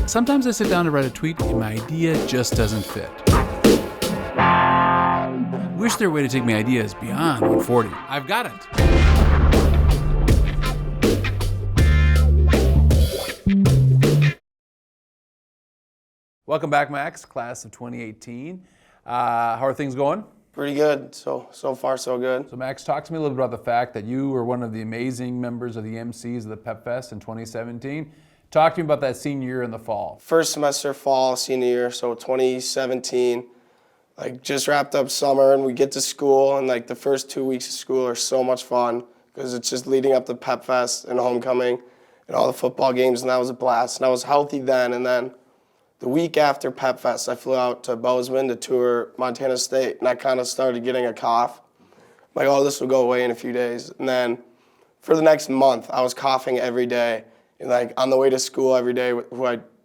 Sometimes I sit down to write a tweet and my idea just doesn't fit. Wish there were a way to take my ideas beyond 140. I've got it. Welcome back, Max, class of 2018. How are things going? Pretty good. So far, so good. So Max, talk to me a little bit about the fact that you were one of the amazing members of the MCs of the Pep Fest in 2017. Talk to me about that senior year in the fall. First semester, fall, senior year, so 2017. Just wrapped up summer and we get to school, and the first 2 weeks of school are so much fun because it's just leading up to Pep Fest and homecoming and all the football games, and that was a blast. And I was healthy then, and then the week after Pep Fest, I flew out to Bozeman to tour Montana State, and I kind of started getting a cough. I'm like, oh, this will go away in a few days. And then for the next month, I was coughing every day. And on the way to school every day,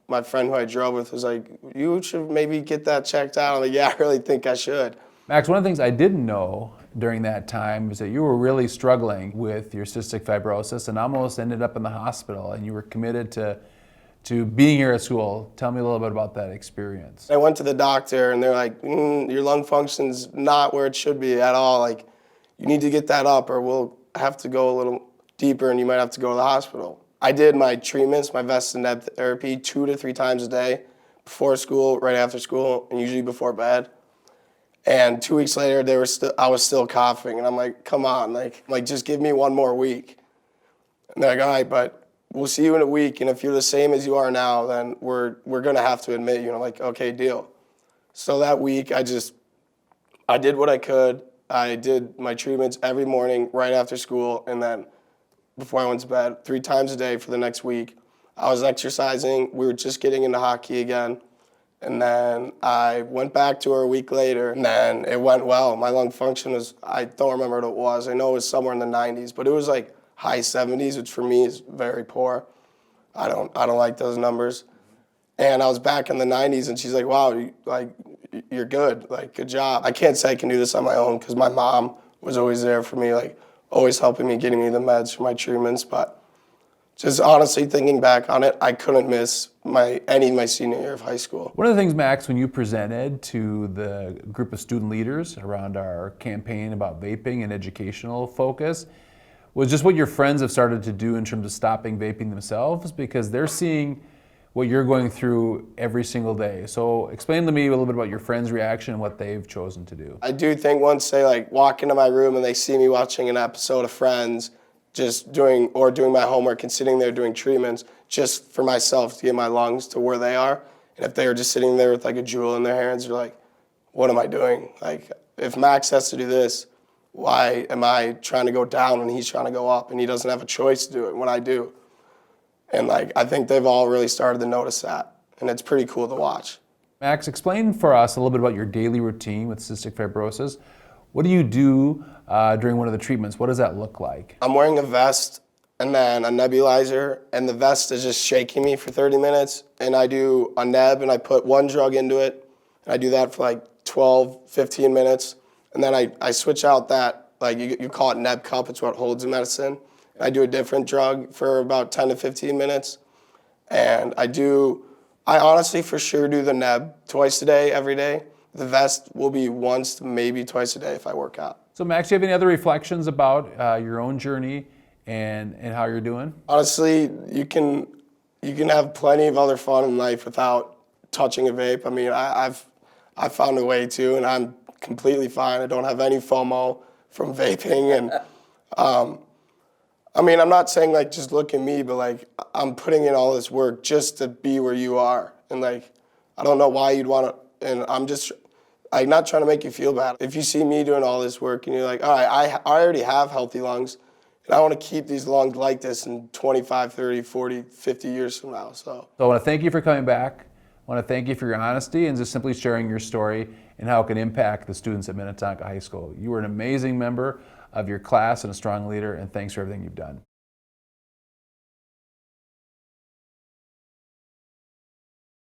my friend who I drove with was like, you should maybe get that checked out. I'm like, yeah, I really think I should. Max, one of the things I didn't know during that time is that you were really struggling with your cystic fibrosis and almost ended up in the hospital, and you were committed to being here at school. Tell me a little bit about that experience. I went to the doctor and they're like, your lung function's not where it should be at all. You need to get that up or we'll have to go a little deeper and you might have to go to the hospital. I did my treatments, my vest and neb therapy 2 to 3 times a day, before school, right after school, and usually before bed. And 2 weeks later, I was still coughing, and I'm like, come on, just give me 1 more week. And they're like, all right, but we'll see you in a week, and if you're the same as you are now, then we're gonna have to admit you. And I'm like, okay, deal. So that week, I did what I could. I did my treatments every morning, right after school, and then before I went to bed, 3 times a day for the next week. I was exercising. We were just getting into hockey again. And then I went back to her a week later, and then it went well. My lung function was, I don't remember what it was. I know it was somewhere in the 90s, but it was high 70s, which for me is very poor. I don't like those numbers. And I was back in the 90s, and she's like, wow, you're good. Good job. I can't say I can do this on my own because my mom was always there for me, always helping me, getting me the meds for my treatments. But just honestly thinking back on it, I couldn't miss my senior year of high school. One of the things, Max, when you presented to the group of student leaders around our campaign about vaping and educational focus was just what your friends have started to do in terms of stopping vaping themselves, because they're seeing what you're going through every single day. So explain to me a little bit about your friends' reaction and what they've chosen to do. I do think once they walk into my room and they see me watching an episode of Friends, just doing my homework and sitting there doing treatments just for myself to get my lungs to where they are. And if they are just sitting there with a jewel in their hands, you're like, what am I doing? If Max has to do this, why am I trying to go down when he's trying to go up and he doesn't have a choice to do it when I do? And I think they've all really started to notice that, and it's pretty cool to watch. Max, explain for us a little bit about your daily routine with cystic fibrosis. What do you do during one of the treatments? What does that look like? I'm wearing a vest and then a nebulizer, and the vest is just shaking me for 30 minutes, and I do a neb, and I put 1 drug into it, and I do that for 12, 15 minutes, and then I switch out that, you call it neb cup, it's what holds the medicine. I do a different drug for about 10 to 15 minutes. And I honestly for sure do the neb twice a day, every day. The vest will be once, maybe twice a day if I work out. So Max, do you have any other reflections about your own journey and how you're doing? Honestly, you can have plenty of other fun in life without touching a vape. I mean, I've found a way to, and I'm completely fine. I don't have any FOMO from vaping. And I'm not saying just look at me, but I'm putting in all this work just to be where you are. And I don't know why you'd want to, and I'm not trying to make you feel bad. If you see me doing all this work and you're like, all right, I already have healthy lungs, and I want to keep these lungs like this in 25, 30, 40, 50 years from now. So I want to thank you for coming back. I want to thank you for your honesty and just simply sharing your story and how it can impact the students at Minnetonka High School. You were an amazing member of your class and a strong leader, and thanks for everything you've done.